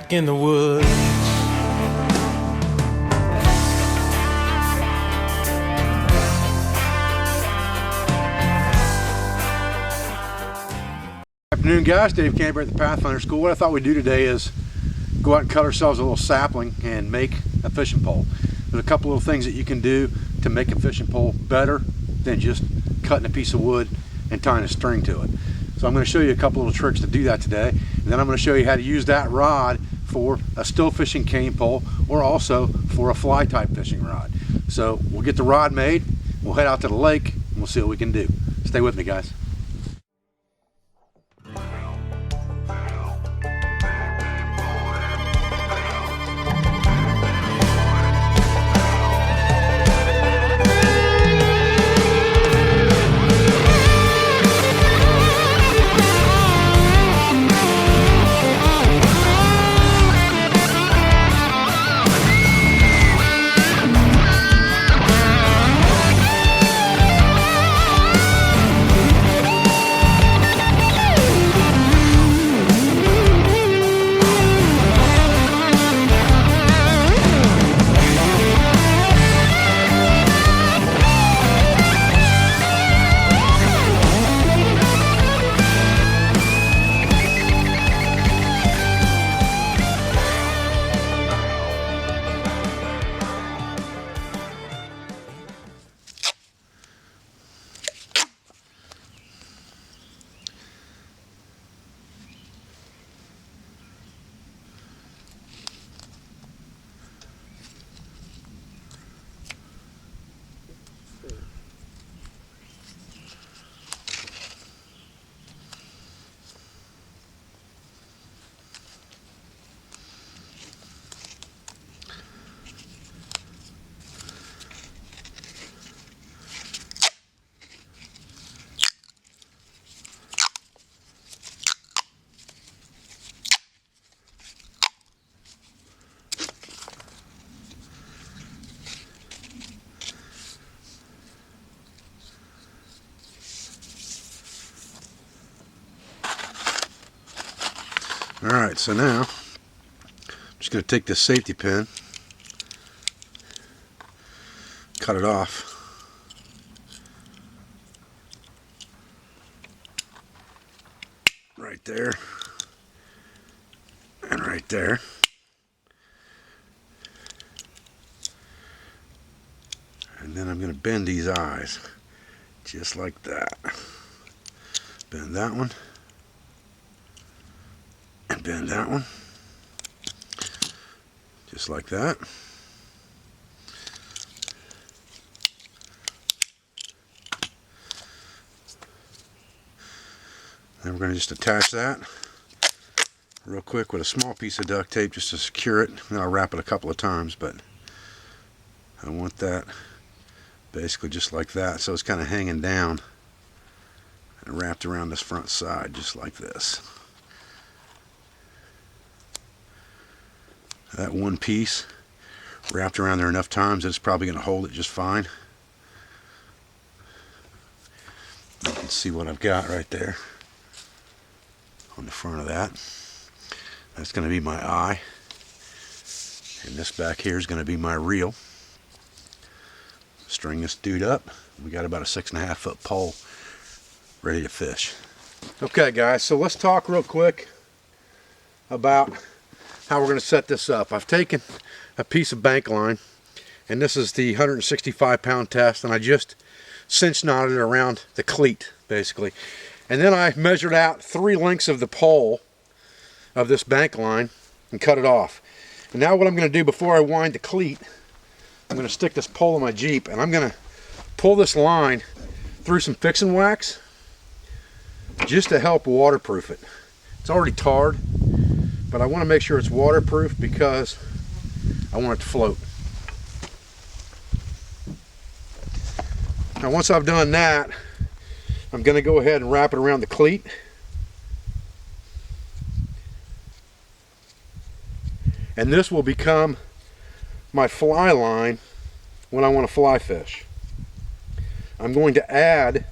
back in the woods. Afternoon guys, Dave Canterbury at the Pathfinder School. What I thought we'd do today is go out and cut ourselves a little sapling and make a fishing pole. There's a couple little things that you can do to make a fishing pole better than just cutting a piece of wood and tying a string to it. So I'm going to show you a couple little tricks to do that today, and then I'm going to show you how to use that rod for a still fishing cane pole or also for a fly type fishing rod. So we'll get the rod made, we'll head out to the lake, and we'll see what we can do. Stay with me guys. Alright, so now I'm just going to take this safety pin, cut it off. Right there and right there. And then I'm going to bend these eyes just like that. Bend that one. And bend that one, just like that. Then we're going to just attach that real quick with a small piece of duct tape just to secure it. And I'll wrap it a couple of times, but I want that basically just like that, so it's kind of hanging down and wrapped around this front side just like this. That one piece wrapped around there enough times that it's probably going to hold it just fine. You can see what I've got right there on the front of that. That's going to be my eye, and this back here is going to be my reel. String this dude up. We got about a 6.5 foot pole ready to fish. Okay guys, so let's talk real quick about how we're going to set this up. I've taken a piece of bank line, and this is the 165 pound test, and I just cinch knotted it around the cleat basically, and then I measured out 3 lengths of the pole of this bank line and cut it off. And now what I'm going to do before I wind the cleat, I'm going to stick this pole in my Jeep, and I'm going to pull this line through some fixing wax just to help waterproof it. It's already tarred, but I want to make sure it's waterproof because I want it to float. Now once I've done that, I'm going to go ahead and wrap it around the cleat. And this will become my fly line when I want to fly fish. I'm going to add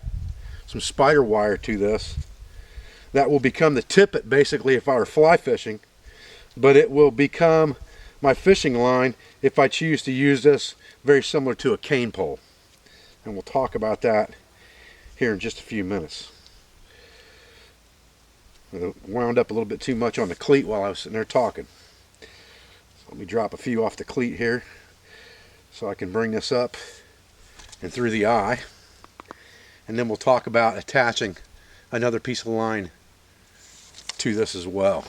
some spider wire to this. That will become the tippet basically if I were fly fishing. but it will become my fishing line if I choose to use this, very similar to a cane pole. And we'll talk about that here in just a few minutes. I wound up a little bit too much on the cleat while I was sitting there talking. So let me drop a few off the cleat here so I can bring this up and through the eye. And then we'll talk about attaching another piece of line to this as well.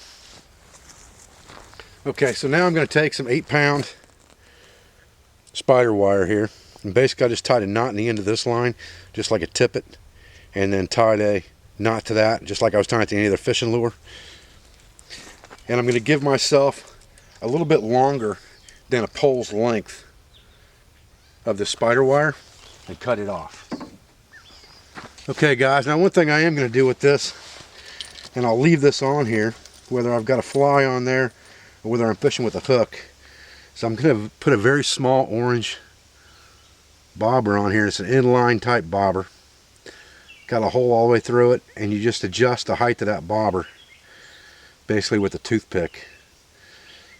Okay, so now I'm going to take some 8-pound spider wire here, and basically I just tied a knot in the end of this line, just like a tippet, and then tied a knot to that, just like I was tying it to any other fishing lure. And I'm going to give myself a little bit longer than a pole's length of the spider wire and cut it off. Okay guys, now one thing I am going to do with this, and I'll leave this on here, whether I've got a fly on there or whether I'm fishing with a hook. So I'm going to put a very small orange bobber on here. It's an inline type bobber. Got a hole all the way through it, and you just adjust the height of that bobber basically with a toothpick.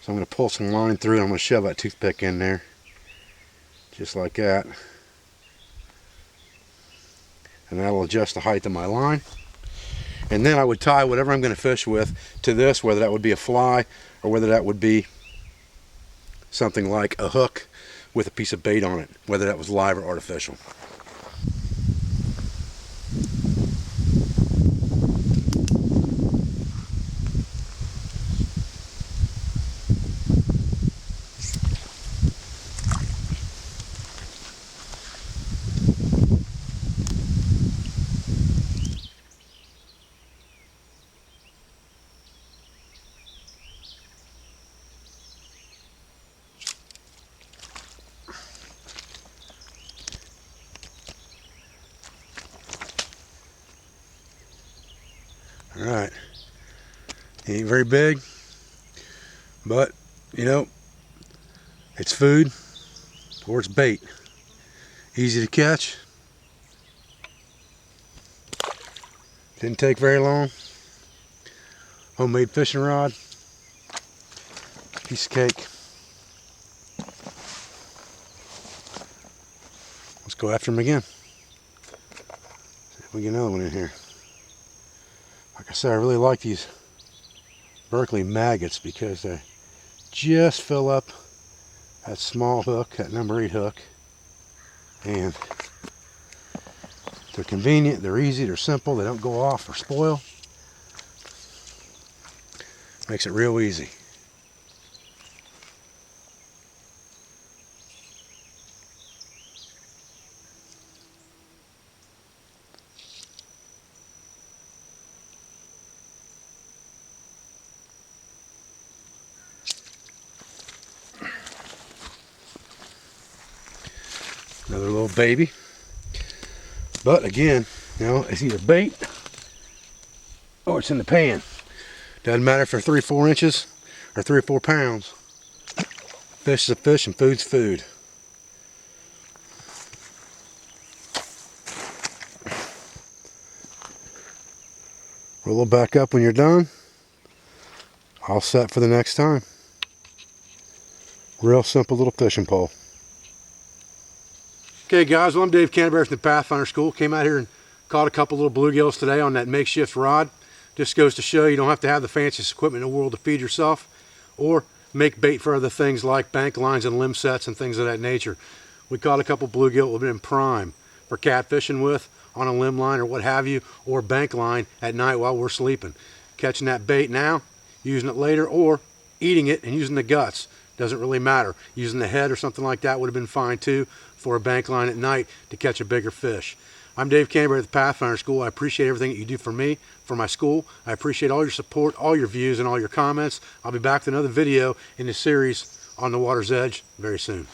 So I'm going to pull some line through and I'm going to shove that toothpick in there just like that, and that'll adjust the height of my line. And then I would tie whatever I'm going to fish with to this, whether that would be a fly or whether that would be something like a hook with a piece of bait on it, whether that was live or artificial. Alright, ain't very big, but you know, it's food or it's bait. Easy to catch. Didn't take very long. Homemade fishing rod. Piece of cake. Let's go after him again. See if we get another one in here. Like I said, I really like these Berkley maggots because they just fill up that small hook, that number 8 hook, and they're convenient, they're easy, they're simple, they don't go off or spoil. Makes it real easy. Another little baby. But again, you know, it's either bait or it's in the pan. Doesn't matter if they're 3 or 4 inches or 3 or 4 pounds. Fish is a fish and food's food. Roll it back up when you're done. All set for the next time. Real simple little fishing pole. Okay guys, well I'm Dave Canterbury from the Pathfinder School. Came out here and caught a couple little bluegills today on that makeshift rod. Just goes to show you don't have to have the fanciest equipment in the world to feed yourself or make bait for other things like bank lines and limb sets and things of that nature. We caught a couple bluegill that would have been prime for catfishing with on a limb line or what have you, or bank line at night while we're sleeping. Catching that bait now, using it later, or eating it and using the guts. Doesn't really matter. Using the head or something like that would have been fine too for a bank line at night to catch a bigger fish. I'm Dave Canterbury at the Pathfinder School. I appreciate everything that you do for me, for my school. I appreciate all your support, all your views, and all your comments. I'll be back with another video in the series on the water's edge very soon.